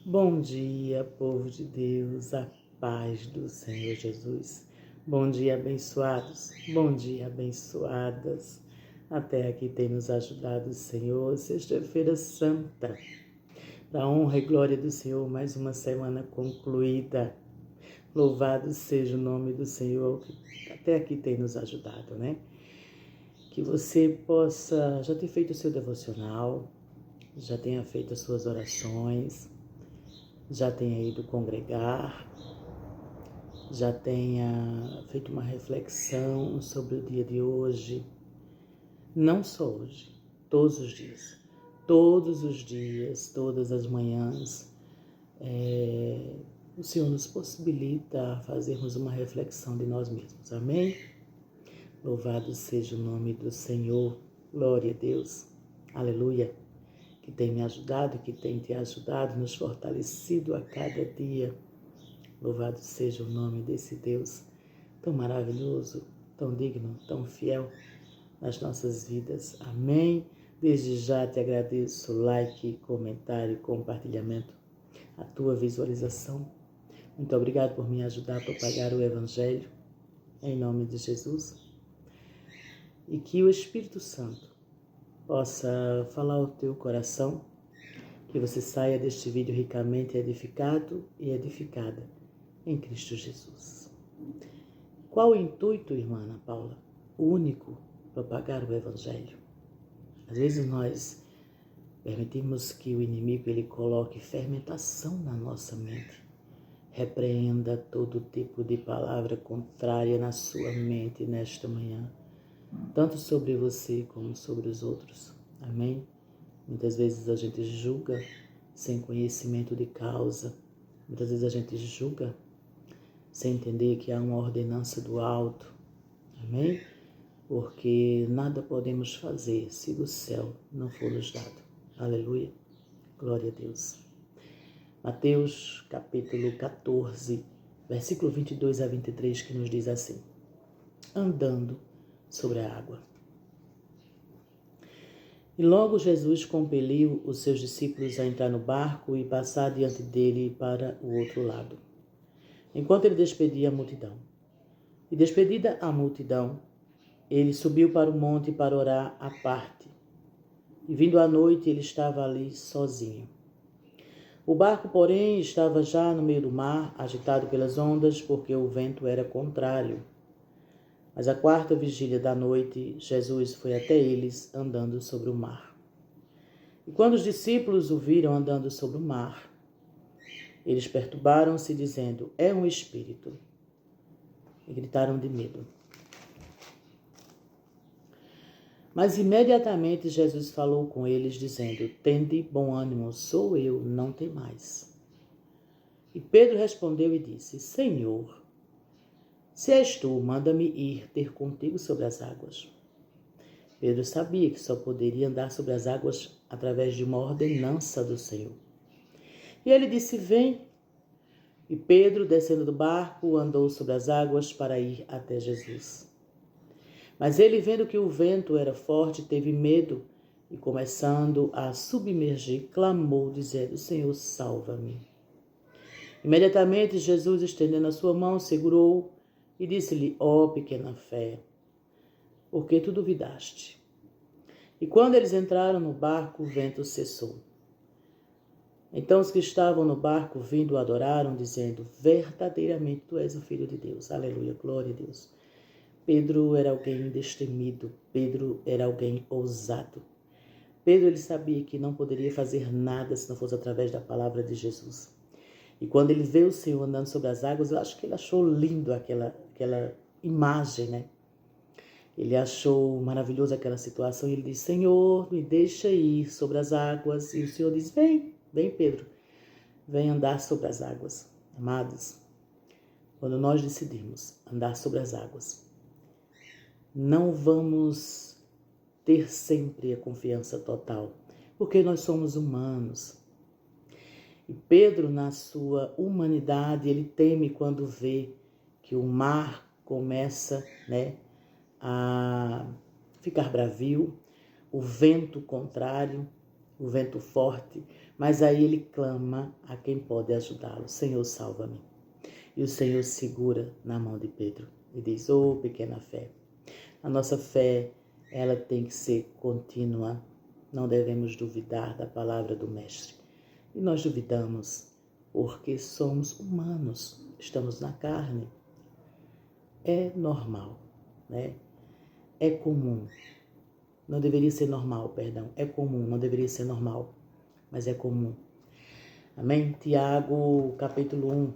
Bom dia, povo de Deus, a paz do Senhor Jesus. Bom dia, abençoados. Bom dia, abençoadas. Até aqui tem nos ajudado o Senhor. Sexta-feira santa. Para a honra e glória do Senhor, mais uma semana concluída. Louvado seja o nome do Senhor, que até aqui tem nos ajudado, né? Que você possa já ter feito o seu devocional, já tenha feito as suas orações, já tenha ido congregar, já tenha feito uma reflexão sobre o dia de hoje. Não só hoje, todos os dias. Todos os dias, todas as manhãs, o Senhor nos possibilita fazermos uma reflexão de nós mesmos. Amém? Louvado seja o nome do Senhor. Glória a Deus. Aleluia. Que tem me ajudado, que tem te ajudado, nos fortalecido a cada dia. Louvado seja o nome desse Deus tão maravilhoso, tão digno, tão fiel nas nossas vidas. Amém? Desde já te agradeço, like, comentário, compartilhamento, a tua visualização. Muito obrigado por me ajudar a propagar o Evangelho, em nome de Jesus. E que o Espírito Santo possa falar ao teu coração, que você saia deste vídeo ricamente edificado e edificada em Cristo Jesus. Qual o intuito, irmã Ana Paula? O único, propagar o Evangelho. Às vezes nós permitimos que o inimigo ele coloque fermentação na nossa mente. Repreenda todo tipo de palavra contrária na sua mente nesta manhã, tanto sobre você como sobre os outros. Amém? Muitas vezes a gente julga sem conhecimento de causa. Muitas vezes a gente julga sem entender que há uma ordenança do alto. Amém? Porque nada podemos fazer se do céu não for nos dado. Aleluia. Glória a Deus. Mateus capítulo 14, versículo 22 a 23, que nos diz assim: andando sobre a água. E logo Jesus compeliu os seus discípulos a entrar no barco e passar diante dele para o outro lado, enquanto ele despedia a multidão. E despedida a multidão, ele subiu para o monte para orar à parte. E vindo a noite, ele estava ali sozinho. O barco, porém, estava já no meio do mar, agitado pelas ondas, porque o vento era contrário. Mas à quarta vigília da noite, Jesus foi até eles, andando sobre o mar. E quando os discípulos o viram andando sobre o mar, eles perturbaram-se, dizendo: é um espírito. E gritaram de medo. Mas imediatamente Jesus falou com eles, dizendo: tende bom ânimo, sou eu, não temais. E Pedro respondeu e disse: Senhor, se és tu, manda-me ir ter contigo sobre as águas. Pedro sabia que só poderia andar sobre as águas através de uma ordenança do Senhor. E ele disse: vem. E Pedro, descendo do barco, andou sobre as águas para ir até Jesus. Mas ele, vendo que o vento era forte, teve medo e, começando a submergir, clamou, dizendo: Senhor, salva-me. Imediatamente Jesus, estendendo a sua mão, segurou e disse-lhe: ó pequena fé, por que tu duvidaste? E quando eles entraram no barco, o vento cessou. Então os que estavam no barco, vindo, o adoraram, dizendo: verdadeiramente tu és o Filho de Deus. Aleluia, glória a Deus. Pedro era alguém destemido, Pedro era alguém ousado. Pedro ele sabia que não poderia fazer nada se não fosse através da palavra de Jesus. E quando ele vê o Senhor andando sobre as águas, eu acho que ele achou lindo aquela imagem, né? Ele achou maravilhoso aquela situação e ele disse: Senhor, me deixa ir sobre as águas. E o Senhor diz: vem, vem Pedro, vem andar sobre as águas. Amados, quando nós decidimos andar sobre as águas, não vamos ter sempre a confiança total, porque nós somos humanos. E Pedro, na sua humanidade, ele teme quando vê que o mar começa, a ficar bravio, o vento contrário, o vento forte, mas aí ele clama a quem pode ajudá-lo. Senhor, salva-me. E o Senhor segura na mão de Pedro e diz, pequena fé. A nossa fé, ela tem que ser contínua. Não devemos duvidar da palavra do Mestre. E nós duvidamos porque somos humanos, estamos na carne. É normal, né? É comum. Não deveria ser normal, perdão. É comum, não deveria ser normal, mas é comum. Amém? Tiago, capítulo 1,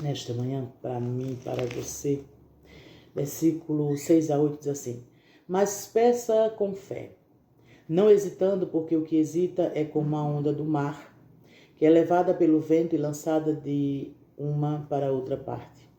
nesta manhã, para mim, para você, versículo 6 a 8 diz assim, mas peça com fé, não hesitando, porque o que hesita é como a onda do mar, que é levada pelo vento e lançada de uma para outra parte.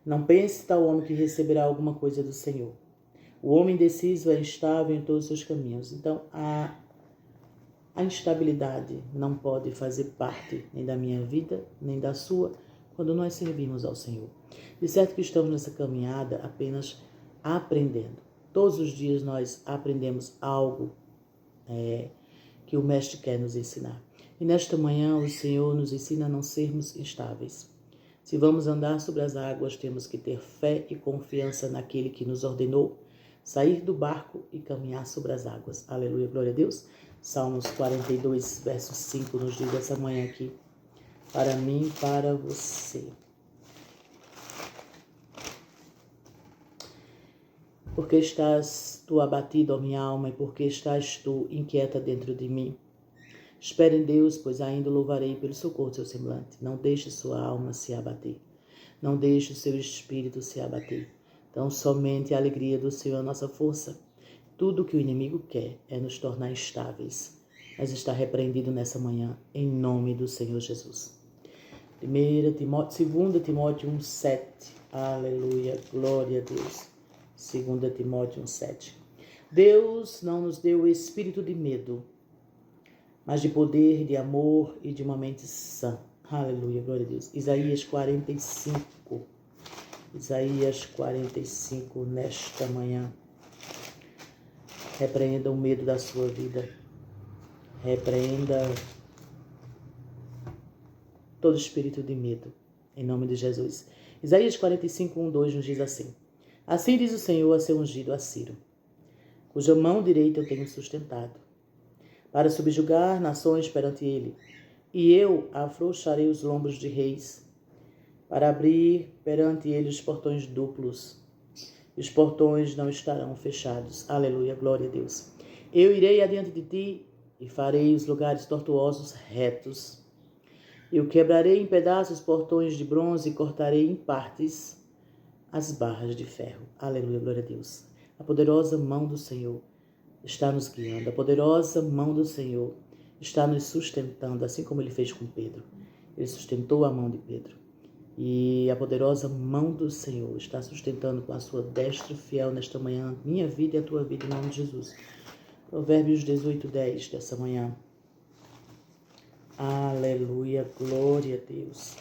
Não pense tal homem que receberá alguma coisa do Senhor. O homem indeciso é instável em todos os seus caminhos. Então, a instabilidade não pode fazer parte nem da minha vida, nem da sua, quando nós servimos ao Senhor. De certo que estamos nessa caminhada apenas aprendendo. Todos os dias nós aprendemos algo que o Mestre quer nos ensinar. E nesta manhã o Senhor nos ensina a não sermos instáveis. Se vamos andar sobre as águas, temos que ter fé e confiança naquele que nos ordenou sair do barco e caminhar sobre as águas. Aleluia, glória a Deus. Salmos 42, verso 5 nos diz essa manhã aqui, para mim, para você. Porque estás tu abatido, ó minha alma, e porque estás tu inquieta dentro de mim? Espere em Deus, pois ainda o louvarei pelo socorro do seu semblante. Não deixe sua alma se abater. Não deixe o seu espírito se abater. Então, somente a alegria do Senhor é a nossa força. Tudo o que o inimigo quer é nos tornar instáveis. Mas está repreendido nessa manhã, em nome do Senhor Jesus. 2 Timóteo 1,7. Aleluia, glória a Deus. 2 Timóteo 1,7. Deus não nos deu o espírito de medo, mas de poder, de amor e de uma mente sã. Aleluia, glória a Deus. Isaías 45. Isaías 45, nesta manhã. Repreenda o medo da sua vida. Repreenda todo espírito de medo, em nome de Jesus. Isaías 45, 1, 2 nos diz assim. Assim diz o Senhor a seu ungido, a Ciro, cuja mão direita eu tenho sustentado, para subjugar nações perante ele. E eu afrouxarei os lombos de reis, para abrir perante ele os portões duplos. E os portões não estarão fechados. Aleluia, glória a Deus. Eu irei adiante de ti e farei os lugares tortuosos retos. Eu quebrarei em pedaços os portões de bronze e cortarei em partes as barras de ferro. Aleluia, glória a Deus. A poderosa mão do Senhor está nos guiando. A poderosa mão do Senhor está nos sustentando, assim como ele fez com Pedro. Ele sustentou a mão de Pedro. E a poderosa mão do Senhor está sustentando com a sua destra fiel nesta manhã, minha vida e a tua vida, em nome de Jesus. Provérbios 18, 10 dessa manhã. Aleluia, glória a Deus.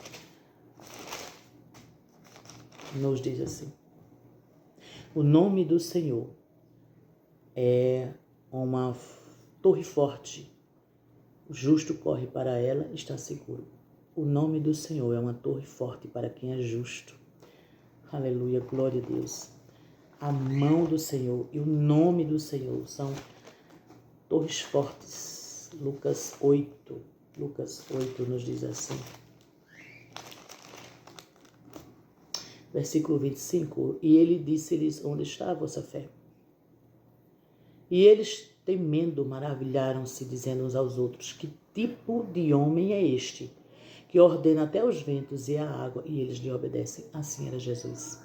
Nos diz assim. O nome do Senhor é uma torre forte. O justo corre para ela e está seguro. O nome do Senhor é uma torre forte para quem é justo. Aleluia, glória a Deus. A mão do Senhor e o nome do Senhor são torres fortes. Lucas 8 nos diz assim. Versículo 25. E ele disse-lhes, onde está a vossa fé? E eles, temendo, maravilharam-se, dizendo uns aos outros, que tipo de homem é este, que ordena até os ventos e a água, e eles lhe obedecem? Assim era Jesus.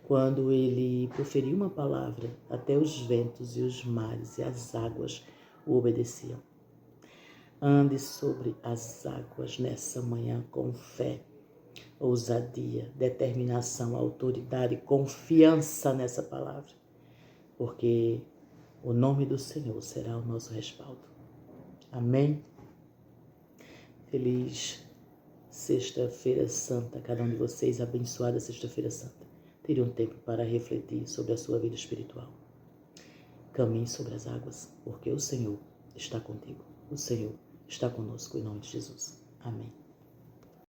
Quando ele proferiu uma palavra, até os ventos e os mares e as águas o obedeciam. Ande sobre as águas nessa manhã com fé, ousadia, determinação, autoridade, confiança nessa palavra, porque o nome do Senhor será o nosso respaldo. Amém? Feliz Sexta-feira Santa, cada um de vocês, abençoada Sexta-feira Santa. Tire um tempo para refletir sobre a sua vida espiritual. Caminhe sobre as águas, porque o Senhor está contigo. O Senhor está conosco, em nome de Jesus. Amém.